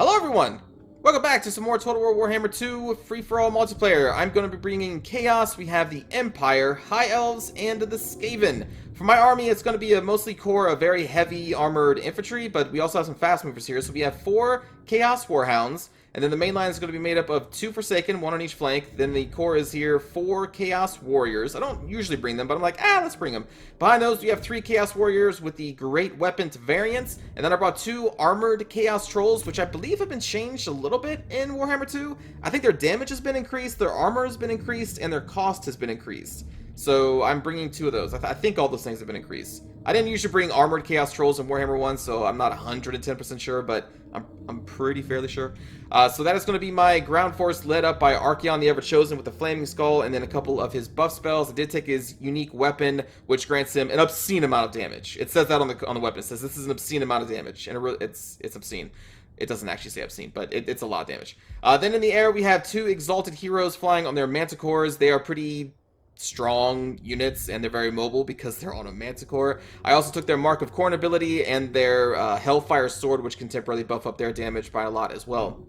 Hello everyone! Welcome back to some more Total War Warhammer 2 free-for-all multiplayer. I'm going to be bringing Chaos. We have the Empire, High Elves, and the Skaven. For my army, it's going to be a mostly core of very heavy armored infantry, but we also have some fast movers here. So we have 4 Chaos Warhounds, and then the main line is going to be made up of 2 Forsaken, 1 on each flank. Then the core is here 4 Chaos Warriors. I don't usually bring them, but I'm like, let's bring them. Behind those, we have 3 Chaos Warriors with the Great Weapons variants, and then I brought 2 Armored Chaos Trolls, which I believe have been changed a little bit in Warhammer 2. I think their damage has been increased, their armor has been increased, and their cost has been increased. So I'm bringing 2 of those. I think all those things have been increased. I didn't usually bring Armored Chaos Trolls in Warhammer 1, so I'm not 110% sure, but I'm pretty fairly sure. So that is going to be my ground force led up by Archaon the Ever-Chosen with the Flaming Skull, and then a couple of his buff spells. I did take his unique weapon, which grants him an obscene amount of damage. It says that on the weapon. It says this is an obscene amount of damage, and it's obscene. It doesn't actually say obscene, but it's a lot of damage. Then in the air, we have 2 Exalted Heroes flying on their Manticores. They are pretty strong units, and they're very mobile because they're on a Manticore. I also took their Mark of Khorne ability and their Hellfire Sword, which can temporarily buff up their damage by a lot as well.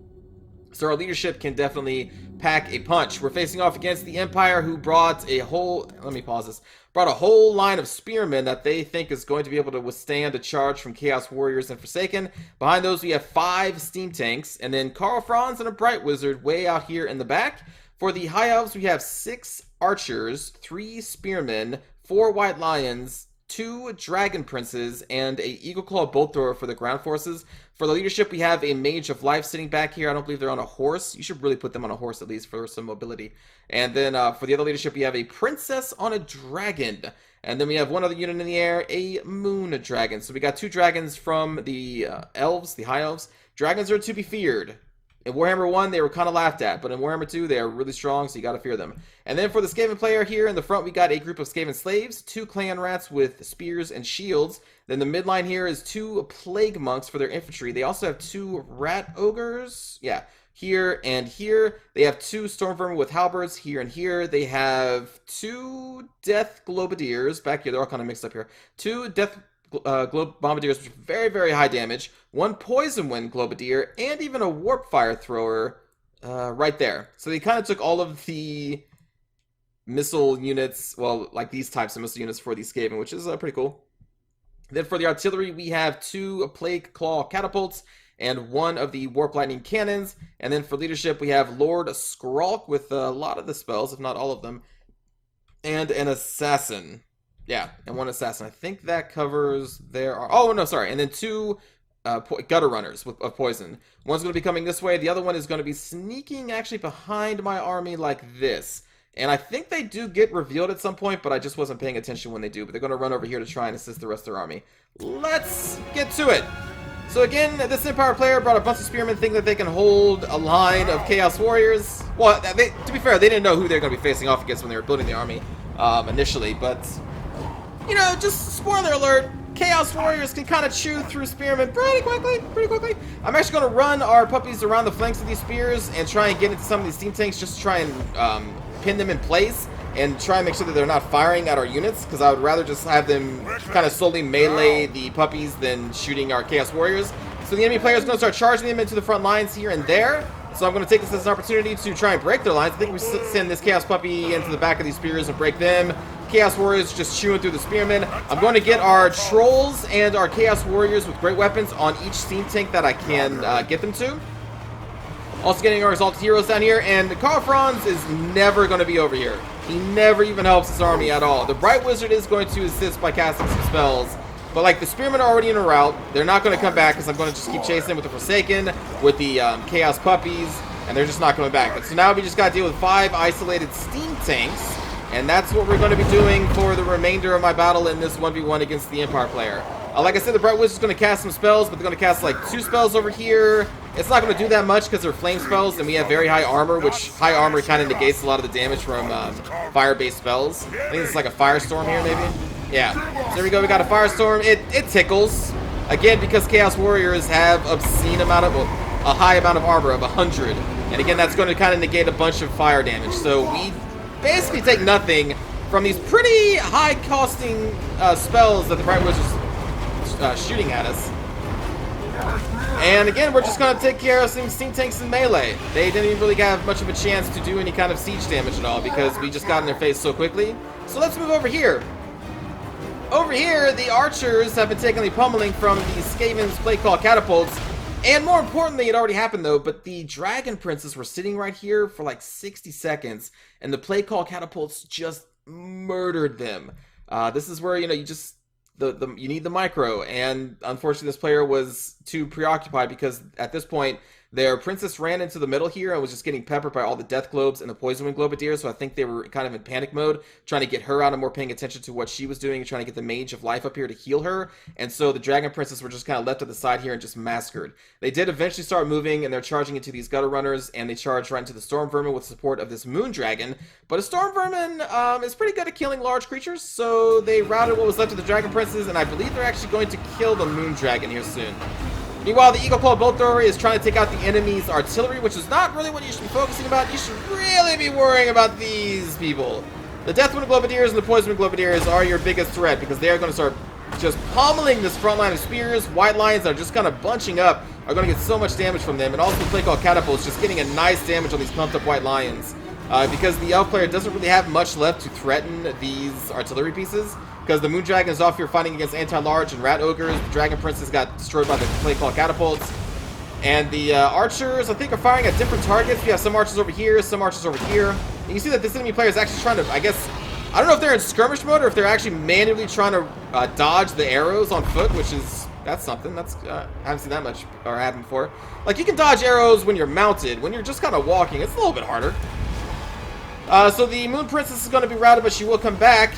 So our leadership can definitely pack a punch. We're facing off against the Empire, who brought a whole... Let me pause this. Brought a whole line of spearmen that they think is going to be able to withstand a charge from Chaos Warriors and Forsaken. Behind those, we have 5 Steam Tanks, and then Karl Franz and a Bright Wizard way out here in the back. For the High Elves, we have 6 Archers, 3 Spearmen, 4 White Lions, 2 Dragon Princes, and a Eagle Claw Bolt Thrower for the ground forces. For the leadership, we have a Mage of Life sitting back here. I don't believe they're on a horse. You should really put them on a horse at least for some mobility. And then for the other leadership, we have a Princess on a Dragon. And then we have one other unit in the air, a Moon Dragon. So we got 2 dragons from the Elves, the High Elves. Dragons are to be feared. In Warhammer 1, they were kind of laughed at, but in Warhammer 2, they are really strong, so you gotta fear them. And then for the Skaven player here in the front, we got a group of Skaven slaves, 2 clan rats with spears and shields. Then the midline here is 2 plague monks for their infantry. They also have 2 rat ogres, here and here. They have 2 storm vermin with halberds here and here. They have 2 death globadiers back here. They're all kind of mixed up here. 2 death bombardiers, which are very, very high damage, 1 poison wind globadier, and even a warp fire thrower right there. So they kind of took all of the missile units, well, like these types of missile units for these Skaven, which is pretty cool. Then for the artillery, we have 2 plague claw catapults and 1 of the warp lightning cannons. And then for leadership, we have Lord Skralk with a lot of the spells, if not all of them, and an assassin. Yeah, and 1 assassin. I think that covers their... Oh, no, sorry. And then 2 gutter runners of poison. One's going to be coming this way. The other one is going to be sneaking actually behind my army like this. And I think they do get revealed at some point, but I just wasn't paying attention when they do. But they're going to run over here to try and assist the rest of their army. Let's get to it. So again, this Empire player brought a bunch of spearmen thinking that they can hold a line of Chaos Warriors. Well, to be fair, they didn't know who they're going to be facing off against when they were building the army initially, but... You know, just spoiler alert, Chaos Warriors can kind of chew through spearmen pretty quickly. I'm actually going to run our puppies around the flanks of these spears and try and get into some of these steam tanks just to try and pin them in place and try and make sure that they're not firing at our units, because I would rather just have them kind of slowly melee the puppies than shooting our Chaos Warriors. So the enemy player is going to start charging them into the front lines here and there. So I'm going to take this as an opportunity to try and break their lines. I think we send this Chaos Puppy into the back of these spears and break them. Chaos Warriors just chewing through the spearmen. I'm going to get our Trolls and our Chaos Warriors with great weapons on each steam tank that I can get them to. Also getting our Exalted Heroes down here, and Karl Franz is never going to be over here. He never even helps his army at all. The Bright Wizard is going to assist by casting some spells, but like the Spearmen are already in a route. They're not going to come back because I'm going to just keep chasing them with the Forsaken, with the Chaos Puppies, and they're just not coming back. But so now we just got to deal with 5 isolated steam tanks, and that's what we're going to be doing for the remainder of my battle in this 1v1 against the Empire player. Like I said, the Bright Wizard's going to cast some spells, but they're going to cast like 2 spells over here. It's not going to do that much because they're flame spells, and we have very high armor, which high armor kind of negates a lot of the damage from fire-based spells. I think it's like a Firestorm here, maybe? Yeah. So there we go, we got a Firestorm. It tickles. Again, because Chaos Warriors have obscene amount of, well, a high amount of armor of 100. And again, that's going to kind of negate a bunch of fire damage. So we basically take nothing from these pretty high-costing spells that the Bright Wizard's shooting at us. And again, we're just going to take care of some steam tanks in melee. They didn't even really have much of a chance to do any kind of siege damage at all because we just got in their face so quickly. So let's move over here. Over here, the archers have been taking the pummeling from the Skaven's plate call catapults. And more importantly, it already happened though, but the Dragon Princes were sitting right here for like 60 seconds, and the plate call catapults just murdered them. This is where, you know, you just... you need the micro, and unfortunately this player was too preoccupied because at this point their princess ran into the middle here and was just getting peppered by all the death globes and the poison wind globadier, so I think they were kind of in panic mode trying to get her out and more paying attention to what she was doing and trying to get the mage of life up here to heal her. And so the dragon princess were just kind of left to the side here and just massacred. They did eventually start moving, and they're charging into these gutter runners, and they charge right into the storm vermin with support of this moon dragon. But a storm vermin is pretty good at killing large creatures, so they routed what was left of the dragon princes, and I believe they're actually going to kill the moon dragon here soon. Meanwhile, the Eagle Claw Bolt Thrower is trying to take out the enemy's artillery, which is not really what you should be focusing about. You should really be worrying about these people. The Deathwind Globadiers and the Poisonwind Globadiers are your biggest threat because they are going to start just pummeling this front line of spears. White Lions that are just kind of bunching up are going to get so much damage from them. And also the Play Call Catapults just getting a nice damage on these pumped up White Lions. Because the Elf player doesn't really have much left to threaten these artillery pieces. Because the Moon Dragon is off here fighting against Anti-Large and Rat Ogres. The Dragon Princess got destroyed by the Play Call Catapults. And the Archers, I think, are firing at different targets. We have some Archers over here, some Archers over here. And you see that this enemy player is actually trying to, I guess... I don't know if they're in skirmish mode or if they're actually manually trying to dodge the arrows on foot, which is... That's something. That's I haven't seen that much or happen before. Like, you can dodge arrows when you're mounted. When you're just kind of walking, it's a little bit harder. So the Moon Princess is going to be routed, but she will come back.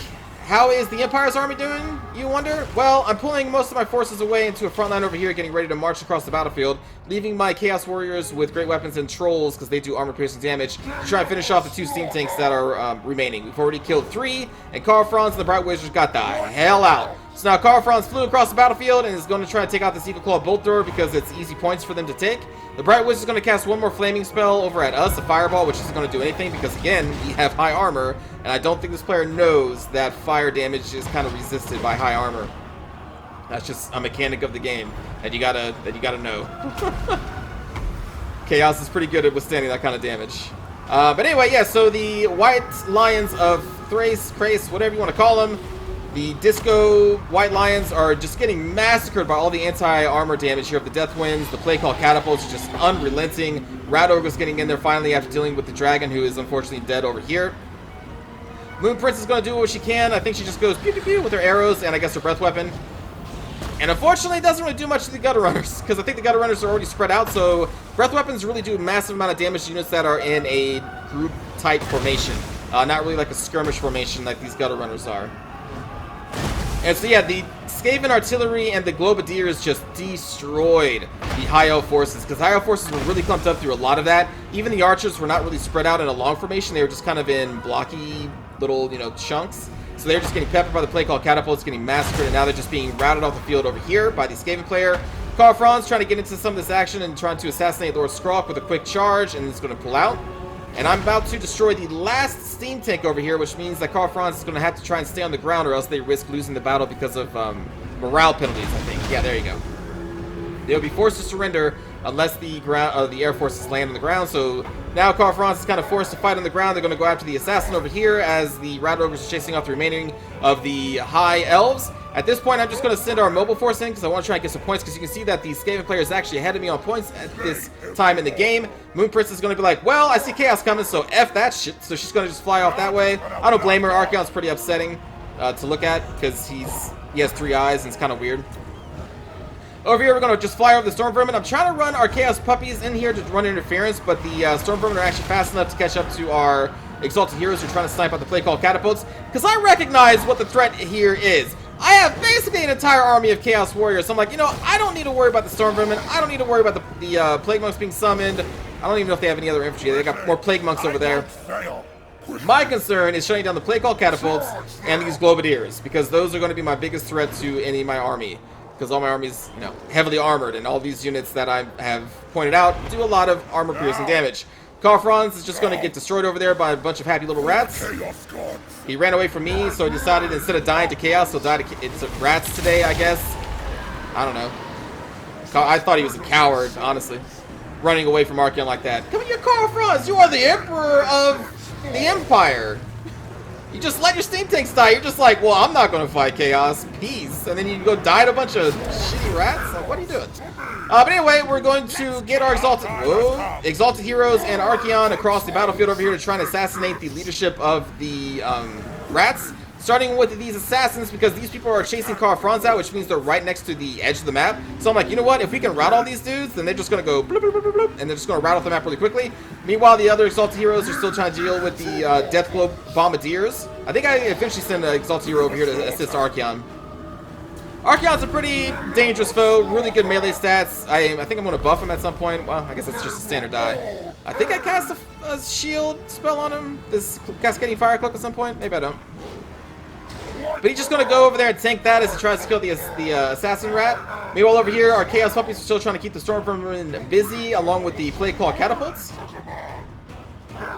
How is the Empire's army doing, you wonder? Well, I'm pulling most of my forces away into a front line over here, getting ready to march across the battlefield, leaving my Chaos Warriors with great weapons and trolls, because they do armor-piercing damage, to try and finish off the 2 steam tanks that are remaining. We've already killed 3, and Karl Franz and the Bright Wizards got the hell out. So now Karl Franz flew across the battlefield and is going to try to take out this Eagle Claw Bolt Thrower because it's easy points for them to take. The Bright Wizard is going to cast one more flaming spell over at us, a fireball, which isn't going to do anything because, again, we have high armor, and I don't think this player knows that fire damage is kind of resisted by high armor. That's just a mechanic of the game that you gotta know. Chaos is pretty good at withstanding that kind of damage. But anyway, yeah, so the White Lions of Thrace, Crace, whatever you want to call them, the Disco White Lions are just getting massacred by all the anti-armor damage here of the Death Winds. The Play Call Catapults are just unrelenting. Rat Ogre's getting in there finally after dealing with the Dragon, who is unfortunately dead over here. Moon Prince is going to do what she can. I think she just goes pew pew pew with her arrows and I guess her breath weapon. And unfortunately, it doesn't really do much to the Gutter Runners, because I think the Gutter Runners are already spread out, so breath weapons really do a massive amount of damage to units that are in a group-type formation. Not really like a skirmish formation like these Gutter Runners are. And so yeah, the Skaven artillery and the Globadiers just destroyed the High Elf forces, because High Elf forces were really clumped up through a lot of that. Even the archers were not really spread out in a long formation, they were just kind of in blocky little, you know, chunks. So they're just getting peppered by the Play Call Catapults, getting massacred, and now they're just being routed off the field over here by the Skaven player. Karl Franz trying to get into some of this action and trying to assassinate Lord Skrulk with a quick charge, and it's going to pull out. And I'm about to destroy the last steam tank over here, which means that Karl Franz is going to have to try and stay on the ground, or else they risk losing the battle because of morale penalties, I think. Yeah, there you go. They'll be forced to surrender unless the air forces land on the ground. So now Karl Franz is kind of forced to fight on the ground. They're going to go after the assassin over here as the Rat Ogres are chasing off the remaining of the High Elves. At this point, I'm just going to send our mobile force in because I want to try and get some points, because you can see that the Skaven player is actually ahead of me on points at this time in the game. Moon Prince is going to be like, well, I see chaos coming, so F that shit. So she's going to just fly off that way. I don't blame her. Archaon's pretty upsetting to look at because he has 3 eyes and it's kind of weird. Over here, we're going to just fly over the Storm Vermin. I'm trying to run our Chaos Puppies in here to run interference, but the Storm Vermin are actually fast enough to catch up to our Exalted Heroes who are trying to snipe out the Play Call Catapults, because I recognize what the threat here is. I have basically an entire army of Chaos Warriors, so I'm like, you know, I don't need to worry about the Storm Vermin. I don't need to worry about the Plague Monks being summoned. I don't even know if they have any other infantry. They got more Plague Monks over there. My concern is shutting down the Play Call Catapults and these Globadiers, because those are going to be my biggest threat to any of my army. Because all my armies, you know, heavily armored, and all these units that I have pointed out do a lot of armor-piercing damage. Karl Franz is just going to get destroyed over there by a bunch of happy little rats. He ran away from me, so he decided instead of dying to chaos, he'll die to rats today, I guess. I don't know. I thought he was a coward, honestly. Running away from Archaon like that. Come here, Carl Franz! You are the Emperor of the Empire! You just let your steam tanks die. You're just like, well, I'm not going to fight Chaos. Peace. And then you go die to a bunch of shitty rats? Like, what are you doing? But anyway, we're going to get our Exalted Heroes and Archaon across the battlefield over here to try and assassinate the leadership of the rats. Starting with these assassins, because these people are chasing Karl Franz out, which means they're right next to the edge of the map. So I'm like, you know what? If we can rout all these dudes, then they're just going to go bloop, bloop, bloop, bloop, and they're just going to rout off the map really quickly. Meanwhile, the other Exalted Heroes are still trying to deal with the Deathglow Bombardiers. I think I eventually sent an Exalted Hero over here to assist Archaon. Archaon's a pretty dangerous foe, really good melee stats. I think I'm going to buff him at some point. Well, I guess that's just a standard die. I think I cast a shield spell on him, this Cascading Fire Cloak at some point. Maybe I don't. But he's just going to go over there and tank that as he tries to kill the assassin rat. Meanwhile, over here, our Chaos Puppies are still trying to keep the Stormvermin busy, along with the Plague Claw Catapults.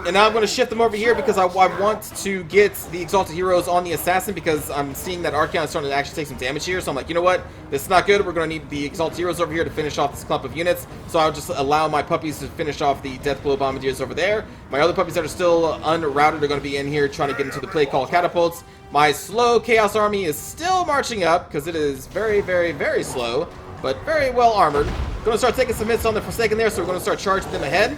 And now I'm going to shift them over here because I want to get the Exalted Heroes on the Assassin, because I'm seeing that Archaon is starting to actually take some damage here. So I'm like, you know what? This is not good. We're going to need the Exalted Heroes over here to finish off this clump of units. So I'll just allow my puppies to finish off the Deathglow Bombardiers over there. My other puppies that are still unrouted are going to be in here trying to get into the Plague Claw Catapults. My slow Chaos Army is still marching up because it is very, very, very slow, but very well armored. Going to start taking some hits on the Forsaken there, so we're going to start charging them ahead.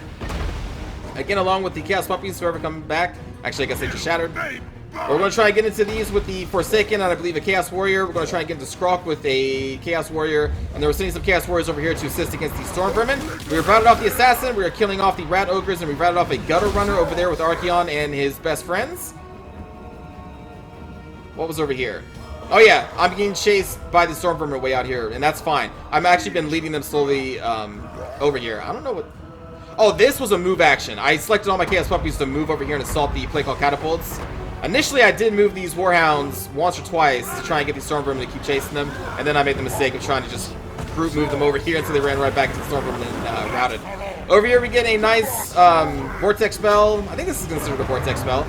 Again, along with the Chaos Puppies, whoever comes back. Actually, I guess they just shattered. We're going to try and get into these with the Forsaken and I believe a Chaos Warrior. We're going to try and get into Skrok with a Chaos Warrior. And then we're sending some Chaos Warriors over here to assist against the Storm Vermin. We have routed off the Assassin. We are killing off the Rat Ogres. And we routed off a Gutter Runner over there with Archaon and his best friends. What was over here? Oh yeah, I'm getting chased by the Storm Vermin way out here. And that's fine. I've actually been leading them slowly over here. I don't know what... Oh, this was a move action. I selected all my Chaos Puppies to move over here and assault the Plague Claw Catapults. Initially, I did move these Warhounds once or twice to try and get these Storm Vermin to keep chasing them, and then I made the mistake of trying to just group move them over here until they ran right back to the Storm Vermin and routed. Over here, we get a nice Vortex spell. I think this is considered a Vortex spell,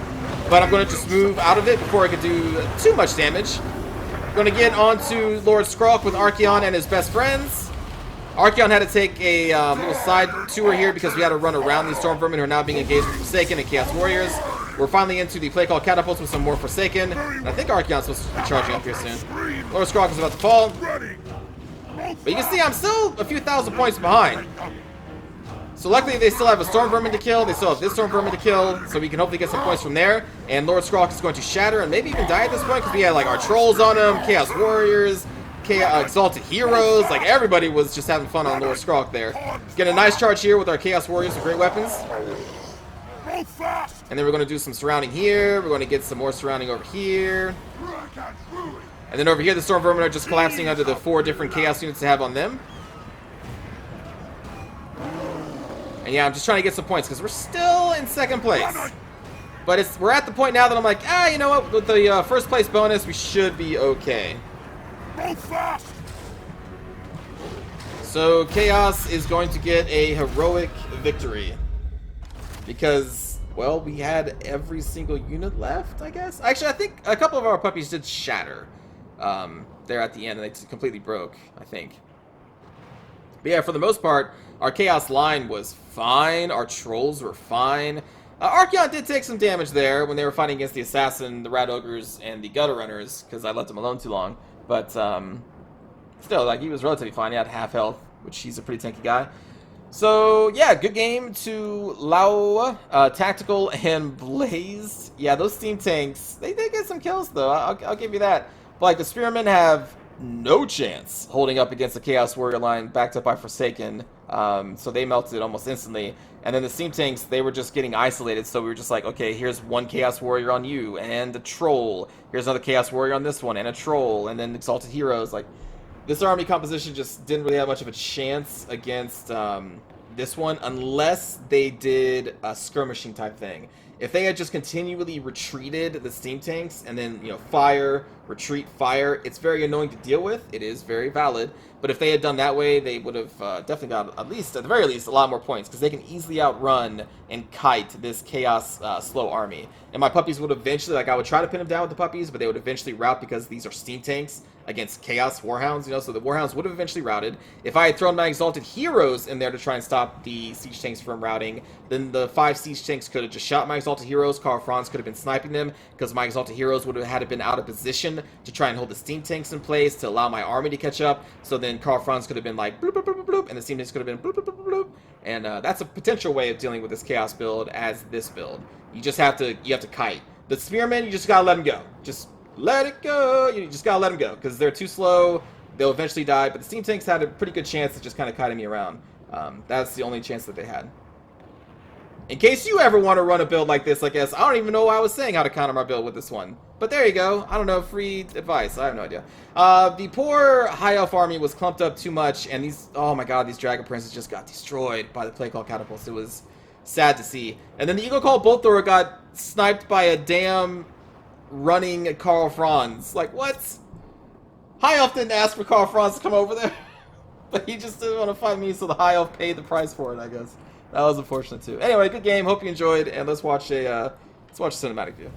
but I'm going to just move out of it before I could do too much damage. I'm going to get onto Lord Skrok with Archaon and his best friends. Archaon had to take a little side tour here because we had to run around these Storm Vermin who are now being engaged with Forsaken and Chaos Warriors. We're finally into the Plague Claw Catapults with some more Forsaken. And I think Archaon's supposed to be charging up here soon. Lord Skrok is about to fall. But you can see I'm still a few thousand points behind. So luckily they still have a Storm Vermin to kill. They still have this Storm Vermin to kill. So we can hopefully get some points from there. And Lord Skrok is going to shatter and maybe even die at this point because we had like our Trolls on him, Chaos Warriors, Exalted Heroes. Like everybody was just having fun on Lord Skrok there. Get a nice charge here with our Chaos Warriors with great weapons. And then we're going to do some surrounding here. We're going to get some more surrounding over here. And then over here the Storm Vermin are just collapsing under the 4 different Chaos units to have on them. And yeah, I'm just trying to get some points because we're still in second place. But we're at the point now that I'm like, you know what? With the first place bonus, we should be okay. So Chaos is going to get a heroic victory. Because, well, we had every single unit left, I guess. Actually, I think a couple of our puppies did shatter there at the end, and they completely broke, I think. But yeah, for the most part, our Chaos line was fine. Our Trolls were fine. Archaon did take some damage there when they were fighting against the Assassin, the Rat Ogres, and the Gutter Runners, because I left him alone too long. But still, like, he was relatively fine. He had half health, which he's a pretty tanky guy. So, yeah, good game to Lau, Tactical, and Blaze. Yeah, those steam tanks, they did get some kills, though. I'll give you that. But, like, the Spearmen have no chance holding up against the Chaos Warrior line backed up by Forsaken. So they melted almost instantly. And then the steam tanks, they were just getting isolated. So we were just like, okay, here's one Chaos Warrior on you and a Troll. Here's another Chaos Warrior on this one and a Troll. And then Exalted Heroes. Like, this army composition just didn't really have much of a chance against this one unless they did a skirmishing type thing. If they had just continually retreated the steam tanks and then, you know, fire, retreat, fire, it's very annoying to deal with. It is very valid. But if they had done that way, they would have definitely got, at least, at the very least, a lot more points. Because they can easily outrun and kite this Chaos slow army. And my puppies would eventually, like, I would try to pin them down with the puppies, but they would eventually rout because these are steam tanks against Chaos Warhounds, you know, so the Warhounds would have eventually routed. If I had thrown my Exalted Heroes in there to try and stop the Siege Tanks from routing, then the 5 Siege Tanks could have just shot my Exalted Heroes. Karl Franz could have been sniping them, because my Exalted Heroes would have had to been out of position to try and hold the Steam Tanks in place to allow my army to catch up. So then Karl Franz could have been like bloop, bloop, bloop, bloop, and the Steam Tanks could have been bloop, bloop, bloop, bloop. And that's a potential way of dealing with this Chaos build as this build. You just have to kite. The Spearmen, you just gotta let them go. Just let it go. You just gotta let them go, because they're too slow. They'll eventually die. But the Steam Tanks had a pretty good chance of just kind of kiting me around. That's the only chance that they had. In case you ever want to run a build like this, I guess, I don't even know why I was saying how to counter my build with this one. But there you go. I don't know, free advice. I have no idea. The poor High Elf army was clumped up too much, and these, oh my god, these Dragon Princes just got destroyed by the Plague Call Catapults. It was sad to see. And then the Eagle Call Bolt Thrower got sniped by a damn running Karl Franz. Like, what? High Elf didn't ask for Karl Franz to come over there. But he just didn't want to fight me, so the High Elf paid the price for it, I guess. That was unfortunate too. Anyway, good game. Hope you enjoyed, and let's watch a cinematic view.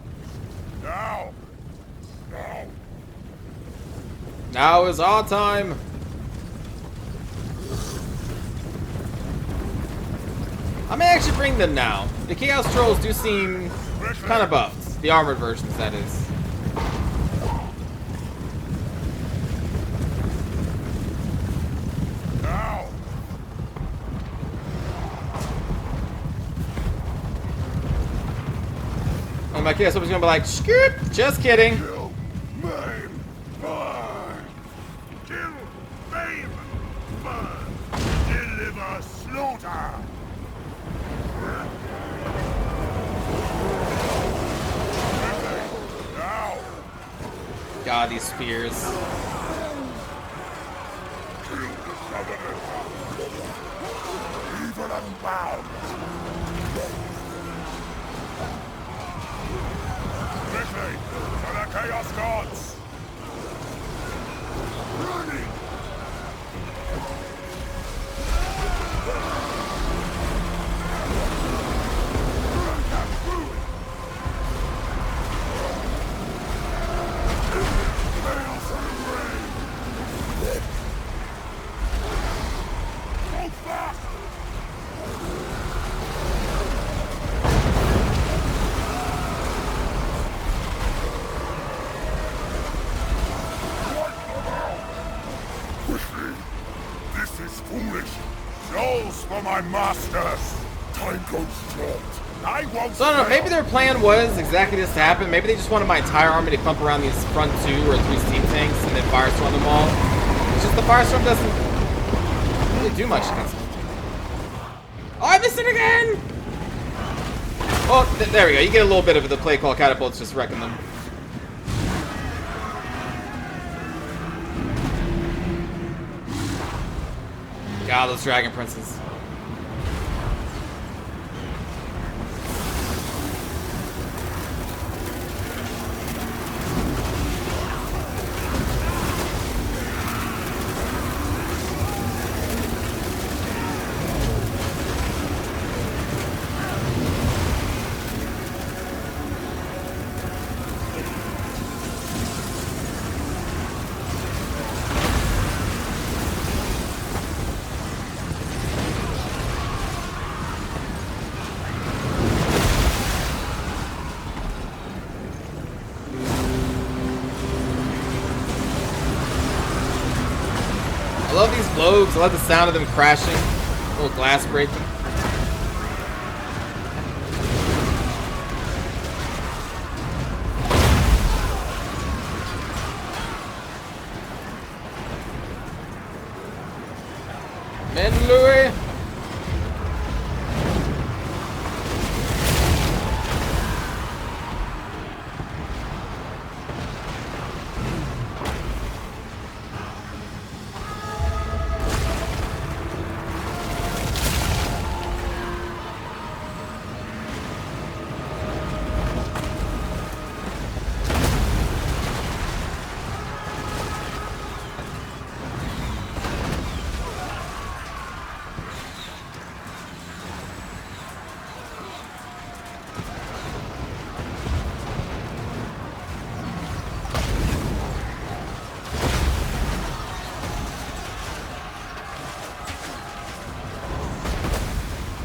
Now is our time. I may actually bring them now. The Chaos Trolls do seem kind of buffed. The armored versions, that is. And my Chaos Trolls gonna be like, scoop! Just kidding. Kill, maim, burn. Kill, maim, burn. Deliver slaughter. Now. God, these spears. Kill the Covenant. Evil unbound. Quickly, to the Chaos Gods. Running. For my masters, time goes short. I won't. So I don't know. Maybe their plan was exactly this to happen. Maybe they just wanted my entire army to clump around these front 2 or 3 Steam Tanks and then Firestorm them all. It's just the Firestorm doesn't really do much against them. Oh, I missed it again! Oh, there we go. You get a little bit of the Plague Call Catapults just wrecking them. God, those Dragon Princes. I love these globes. I love the sound of them crashing. A little glass breaking. Men Louis.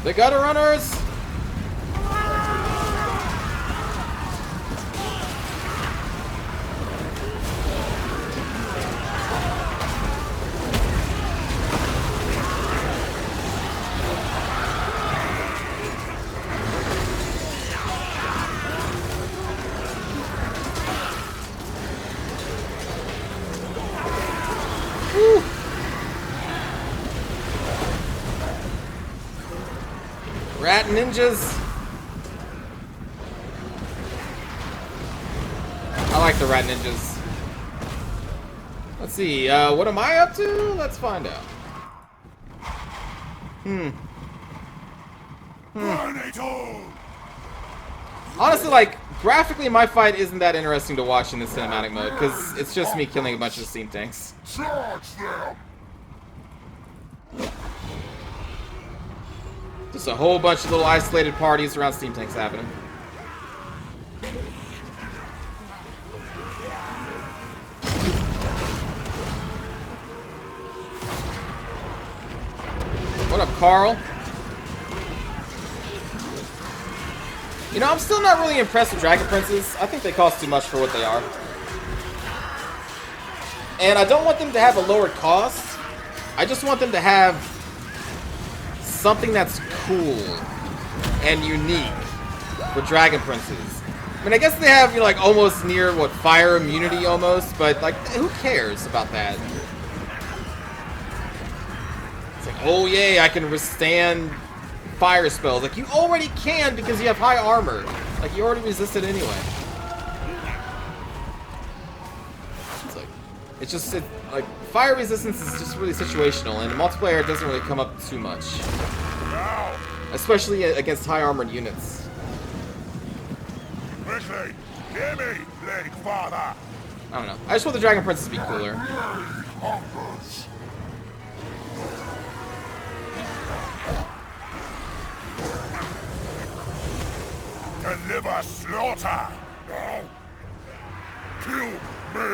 The gutter runners! Woo. Rat ninjas. I like the rat ninjas. Let's see, what am I up to? Let's find out. Honestly, like, graphically my fight isn't that interesting to watch in the cinematic mode, because it's just me killing a bunch of steam tanks. Charge them! Just a whole bunch of little isolated parties around steam tanks happening. What up, Carl? You know, I'm still not really impressed with Dragon Princes. I think they cost too much for what they are. And I don't want them to have a lower cost. I just want them to have something that's cool and unique with Dragon Princes. I mean, I guess they have, you know, like almost near, what, fire immunity almost, but like, who cares about that? It's like, oh yay, I can withstand fire spells. Like, you already can because you have high armor. Like, you already resist it anyway. It's like, it's just, like, fire resistance is just really situational, and in multiplayer it doesn't really come up too much. Especially against high armored units. Quickly, hear me, Lake Father. I don't know. I just want the Dragon Princes to be cooler. Deliver slaughter. Now, kill me.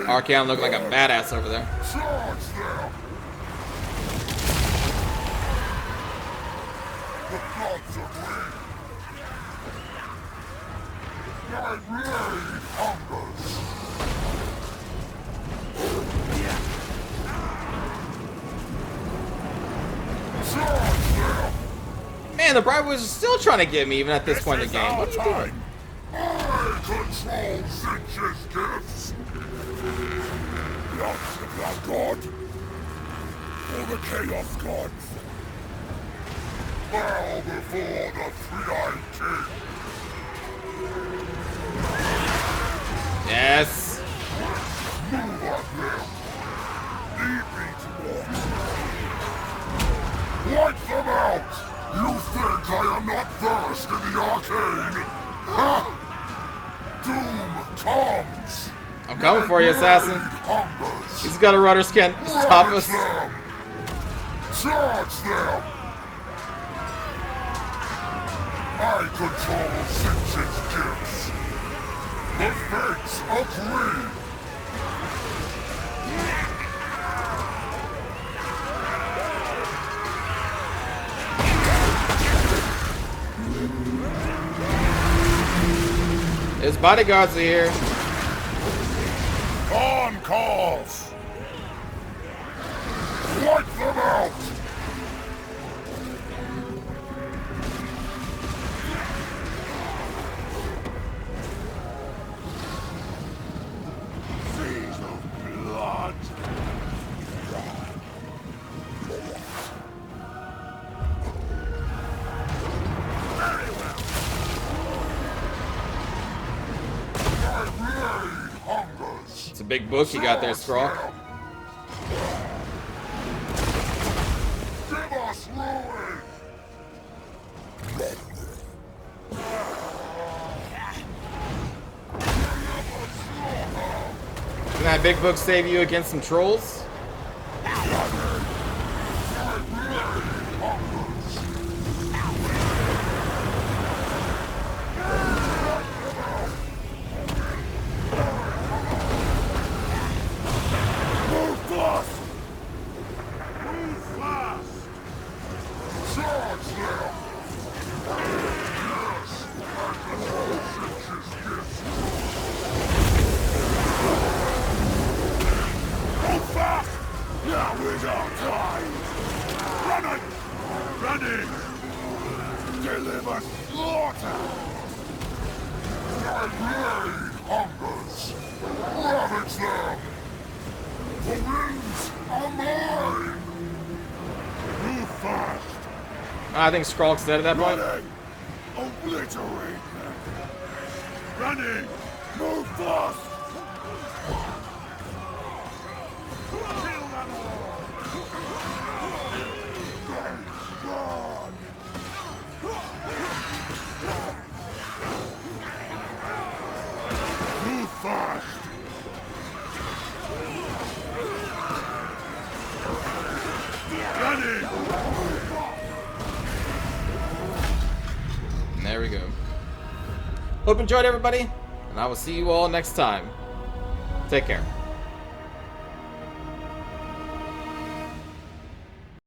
Archaon looked like a badass over there. Charge them. The gods agree. My blade hungers. Charge them. Man, the Bribe Boys are still trying to get me even at this point in the game. What are you doing? I control Sinch's gifts. Lots of the god. For the Chaos Gods. Bow before the three-eyed king. Yes. Move at them. Lead me towards them. Wipe them out! You think I am not versed in the arcane? Ha! Doom comes! I'm coming for you, assassin. Hungers. He's got a rudder skin. Stop us. Them. Charge them! I control Sinch's gifts. The fates agree. His bodyguards are here. On calls! Wipe them out! Seas of blood! Very well. My blade hungers. It's a big book you got there, Scrawl. Give us ruin! Can that big book save you against some trolls? Move fast! Move fast! Charge them! Ready! Deliver slaughter! My blade hungers! Ravage them! The winds are mine! Move fast! I think Skrulk's dead at that point. Running! Obliterate them! Running! Move fast! Kill them all! Run! Move fast! Running! And there we go. Hope you enjoyed, everybody, and I will see you all next time. Take care.